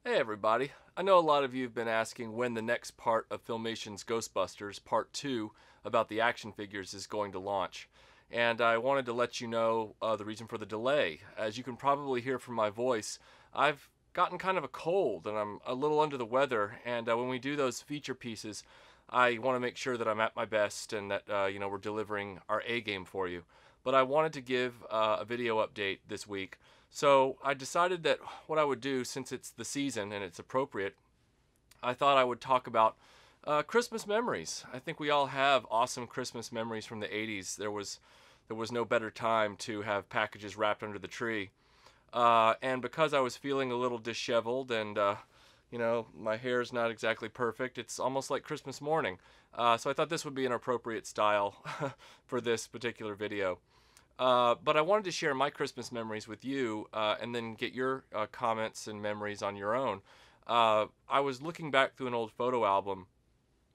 Hey everybody, I know a lot of you have been asking when the next part of Filmation's Ghostbusters, Part 2, about the action figures is going to launch. And I wanted to let you know the reason for the delay. As you can probably hear from my voice, I've gotten kind of a cold and I'm a little under the weather. And when we do those feature pieces, I want to make sure that I'm at my best and that we're delivering our A game for you. But I wanted to give a video update this week. So I decided that what I would do, since it's the season and it's appropriate, I thought I would talk about Christmas memories. I think we all have awesome Christmas memories from the 80s. There was no better time to have packages wrapped under the tree. And because I was feeling a little disheveled and my hair's not exactly perfect, it's almost like Christmas morning. So I thought this would be an appropriate style for this particular video. But I wanted to share my Christmas memories with you and then get your comments and memories on your own. I was looking back through an old photo album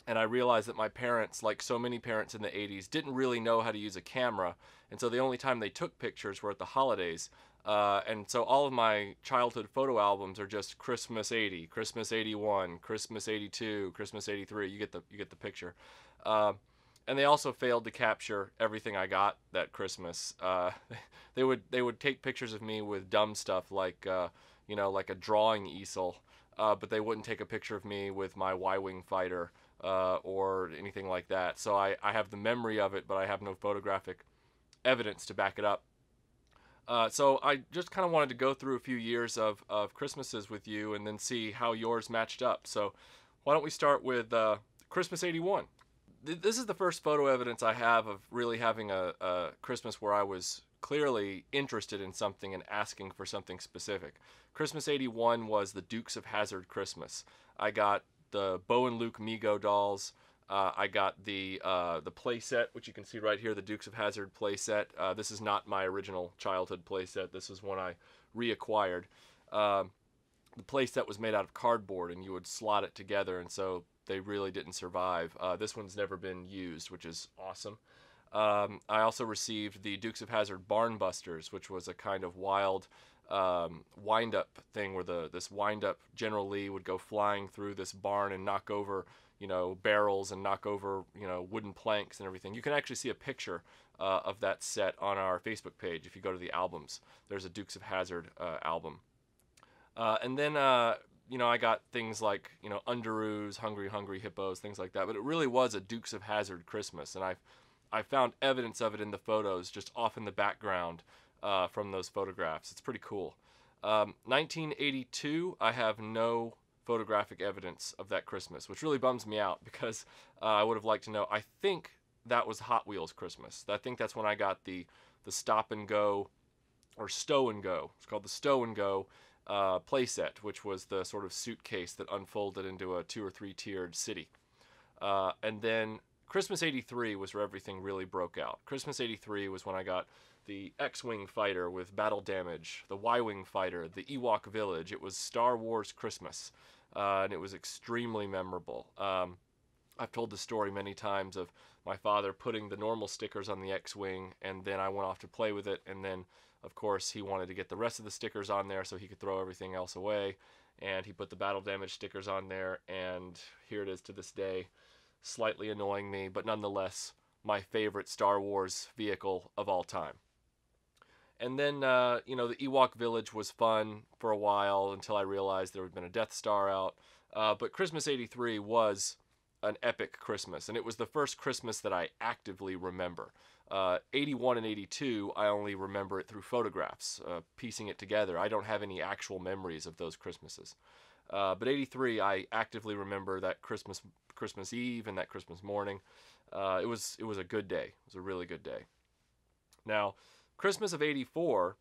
and I realized that my parents, like so many parents in the 80s, didn't really know how to use a camera. And so the only time they took pictures were at the holidays. And so all of my childhood photo albums are just Christmas 80, Christmas 81, Christmas 82, Christmas 83. You get the picture. Uh, and they also failed to capture everything I got that Christmas. They would take pictures of me with dumb stuff like like a drawing easel, but they wouldn't take a picture of me with my Y-wing fighter or anything like that. So I have the memory of it, but I have no photographic evidence to back it up. So I just kind of wanted to go through a few years of Christmases with you and then see how yours matched up. So why don't we start with Christmas 81? This is the first photo evidence I have of really having a Christmas where I was clearly interested in something and asking for something specific. Christmas 81 was the Dukes of Hazzard Christmas. I got the Bo and Luke Mego dolls. I got the playset, which you can see right here, the Dukes of Hazzard playset. This is not my original childhood playset. This is one I reacquired. Uh, the playset was made out of cardboard, and you would slot it together, and so they really didn't survive. This one's never been used, which is awesome. I also received the Dukes of Hazzard Barn Busters, which was a kind of wild wind-up thing where this wind-up General Lee would go flying through this barn and knock over, barrels and knock over, wooden planks and everything. You can actually see a picture of that set on our Facebook page if you go to the albums. There's a Dukes of Hazzard album. And then, I got things like, Underoos, Hungry Hungry Hippos, things like that. But it really was a Dukes of Hazzard Christmas. And I found evidence of it in the photos just off in the background from those photographs. It's pretty cool. 1982, I have no photographic evidence of that Christmas, which really bums me out because I would have liked to know. I think that was Hot Wheels Christmas. I think that's when I got the Stop and Go or Stow and Go. It's called the Stow and Go playset, which was the sort of suitcase that unfolded into a 2 or 3 tiered city. And then Christmas 83 was where everything really broke out. Christmas 83 was when I got the X-Wing fighter with battle damage, the Y-Wing fighter, the Ewok village. It was Star Wars Christmas, and it was extremely memorable. I've told the story many times of my father putting the normal stickers on the X-Wing, and then I went off to play with it, and then, of course, he wanted to get the rest of the stickers on there so he could throw everything else away, and he put the battle damage stickers on there, and here it is to this day, slightly annoying me, but nonetheless, my favorite Star Wars vehicle of all time. And then, the Ewok Village was fun for a while until I realized there had been a Death Star out. But Christmas 83 was an epic Christmas, and it was the first Christmas that I actively remember. 81 and 82, I only remember it through photographs, piecing it together. I don't have any actual memories of those Christmases. But 83, I actively remember that Christmas Eve and that Christmas morning. It was a good day. It was a really good day. Now, Christmas of 84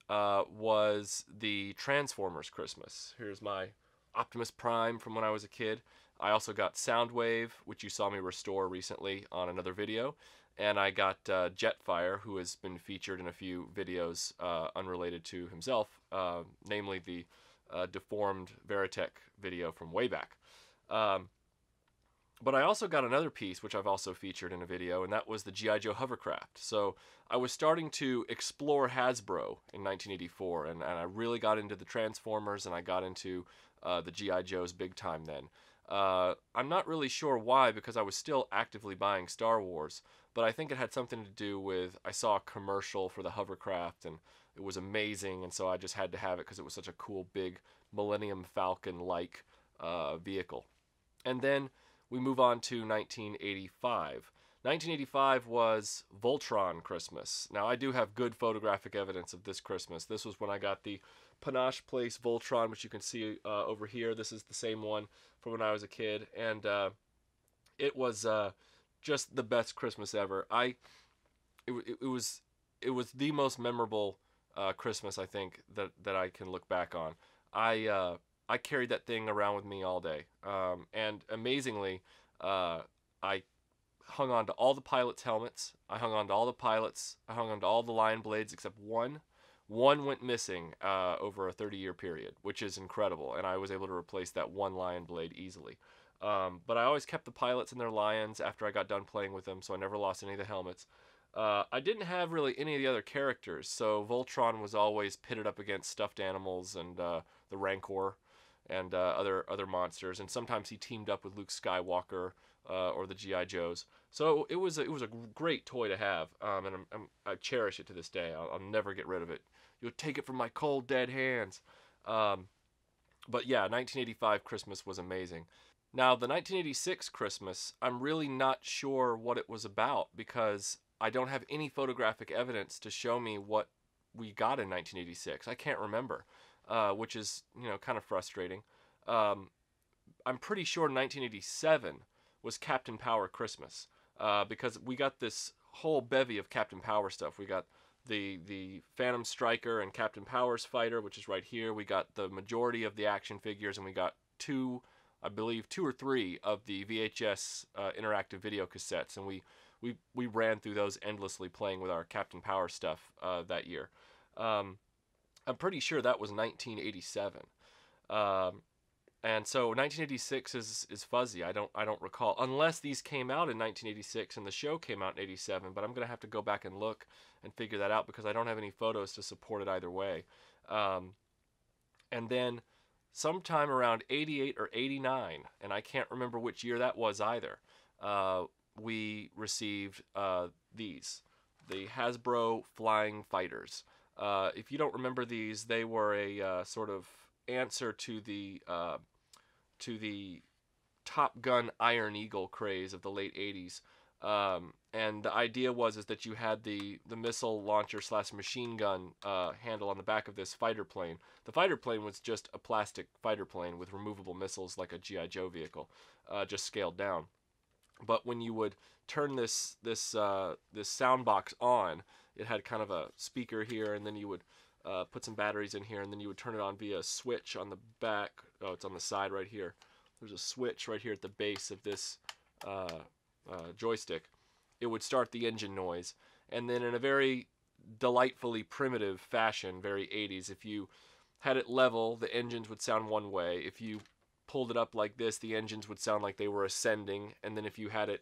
was the Transformers Christmas. Here's my Optimus Prime from when I was a kid. I also got Soundwave, which you saw me restore recently on another video. And I got Jetfire, who has been featured in a few videos unrelated to himself, namely the deformed Veritech video from way back. Um, But I also got another piece, which I've also featured in a video, and that was the Gi Joe Hovercraft. So I was starting to explore Hasbro in 1984, and I really got into the Transformers, and I got into the Gi Joes big time then. I'm not really sure why, because I was still actively buying Star Wars, but I think it had something to do with I saw a commercial for the Hovercraft, and it was amazing, and so I just had to have it because it was such a cool, big Millennium Falcon-like vehicle. And then we move on to 1985. 1985 was Voltron Christmas. Now, I do have good photographic evidence of this Christmas. This was when I got the Panache Place Voltron, which you can see over here. This is the same one from when I was a kid, and it was just the best Christmas ever. It was the most memorable Christmas, I think, that I can look back on. I carried that thing around with me all day, and amazingly, I hung on to all the pilots' helmets. I hung on to all the pilots. I hung on to all the lion blades except one. One went missing over a 30-year period, which is incredible, and I was able to replace that one lion blade easily. But I always kept the pilots and their lions after I got done playing with them, so I never lost any of the helmets. I didn't have really any of the other characters, so Voltron was always pitted up against stuffed animals and the Rancor and other monsters, and sometimes he teamed up with Luke Skywalker or the Gi Joes. So it was a great toy to have, and I cherish it to this day. I'll never get rid of it. You'll take it from my cold dead hands. But yeah, 1985 Christmas was amazing. Now the 1986 Christmas, I'm really not sure what it was about because I don't have any photographic evidence to show me what we got in 1986. I can't remember, which is kind of frustrating. I'm pretty sure 1987 was Captain Power Christmas because we got this whole bevy of Captain Power stuff. We got the Phantom Striker and Captain Power's fighter, which is right here. We got the majority of the action figures, and we got I believe two or three of the VHS interactive video cassettes, and we ran through those endlessly playing with our Captain Power stuff that year. I'm pretty sure that was 1987. And so 1986 is fuzzy. I don't recall, unless these came out in 1986 and the show came out in 87, but I'm going to have to go back and look and figure that out because I don't have any photos to support it either way. And then sometime around 88 or 89, and I can't remember which year that was either, we received these, the Hasbro Flying Fighters. If you don't remember these, they were a sort of answer to the Top Gun Iron Eagle craze of the late 80s. And the idea was that you had the missile launcher / machine gun handle on the back of this fighter plane. The fighter plane was just a plastic fighter plane with removable missiles like a Gi Joe vehicle, just scaled down. But when you would turn this sound box on, it had kind of a speaker here, and then you would put some batteries in here, and then you would turn it on via a switch on the back. Oh, it's on the side right here. There's a switch right here at the base of this joystick. It would start the engine noise, and then in a very delightfully primitive fashion, very 80s, if you had it level, the engines would sound one way. If you pulled it up like this, the engines would sound like they were ascending, and then if you had it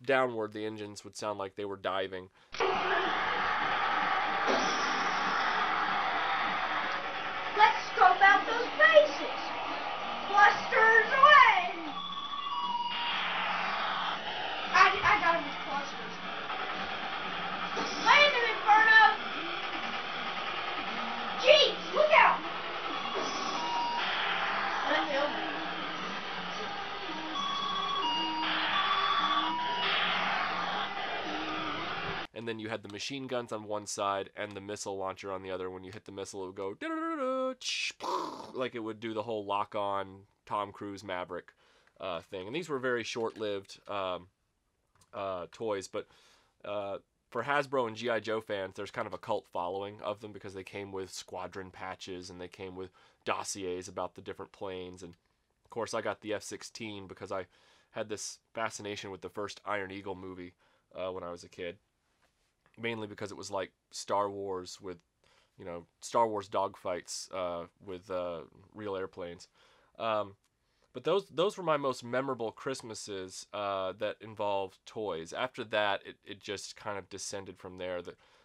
downward, the engines would sound like they were diving. Let's scope out those bases. Clusters away. I got him with clusters. Land him, Inferno. Jeez, look out. And then you had the machine guns on one side and the missile launcher on the other. When you hit the missile, it would go like it would do the whole lock-on Tom Cruise Maverick thing. And these were very short-lived toys, but for Hasbro and Gi Joe fans, there's kind of a cult following of them because they came with squadron patches and they came with dossiers about the different planes. And of course, I got the F-16 because I had this fascination with the first Iron Eagle movie when I was a kid. Mainly because it was like Star Wars with, Star Wars dogfights with real airplanes. But those were my most memorable Christmases that involved toys. After that, it just kind of descended from there.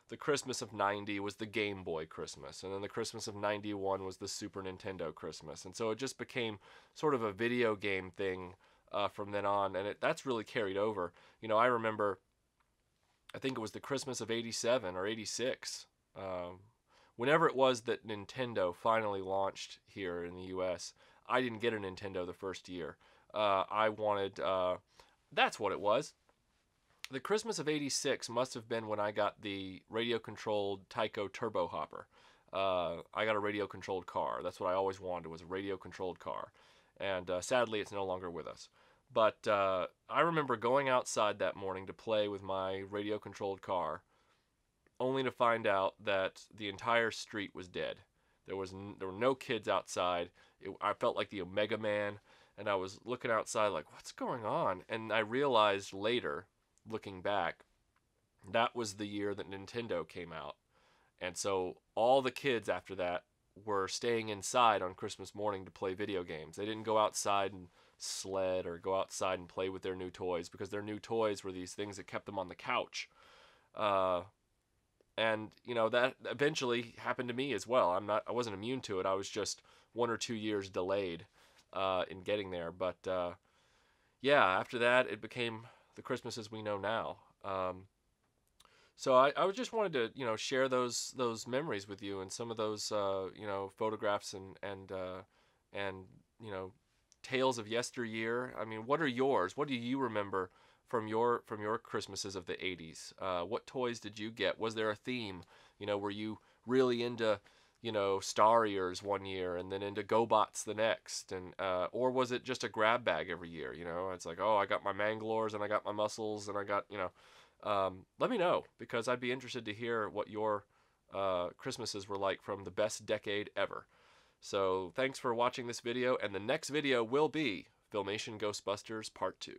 The Christmas of '90 was the Game Boy Christmas, and then the Christmas of '91 was the Super Nintendo Christmas, and so it just became sort of a video game thing from then on, and that's really carried over. You know, I remember, I think it was the Christmas of '87 or '86. Whenever it was that Nintendo finally launched here in the U.S., I didn't get a Nintendo the first year. I wanted, that's what it was. The Christmas of '86 must have been when I got the radio-controlled Tyco Turbo Hopper. I got a radio-controlled car. That's what I always wanted, was a radio-controlled car. And sadly, it's no longer with us. But I remember going outside that morning to play with my radio-controlled car, only to find out that the entire street was dead. There were no kids outside. I felt like the Omega Man, and I was looking outside like, what's going on? And I realized later, looking back, that was the year that Nintendo came out. And so all the kids after that were staying inside on Christmas morning to play video games. They didn't go outside and sled or go outside and play with their new toys, because their new toys were these things that kept them on the couch. And you know, that eventually happened to me as well. I wasn't immune to it. I was just 1 or 2 years delayed in getting there. But yeah, after that, it became the Christmases we know now. So I just wanted to, you know, share those memories with you, and some of those you know, photographs and you know, tales of yesteryear. I mean, what are yours? What do you remember from your Christmases of the '80s? What toys did you get? Was there a theme? You know, were you really into, you know, Starriers one year and then into GoBots the next, and or was it just a grab bag every year? You know, it's like, oh, I got my Mangalores and I got my Muscles and I got, you know. Let me know, because I'd be interested to hear what your Christmases were like from the best decade ever. So thanks for watching this video, and the next video will be Filmation Ghostbusters Part 2.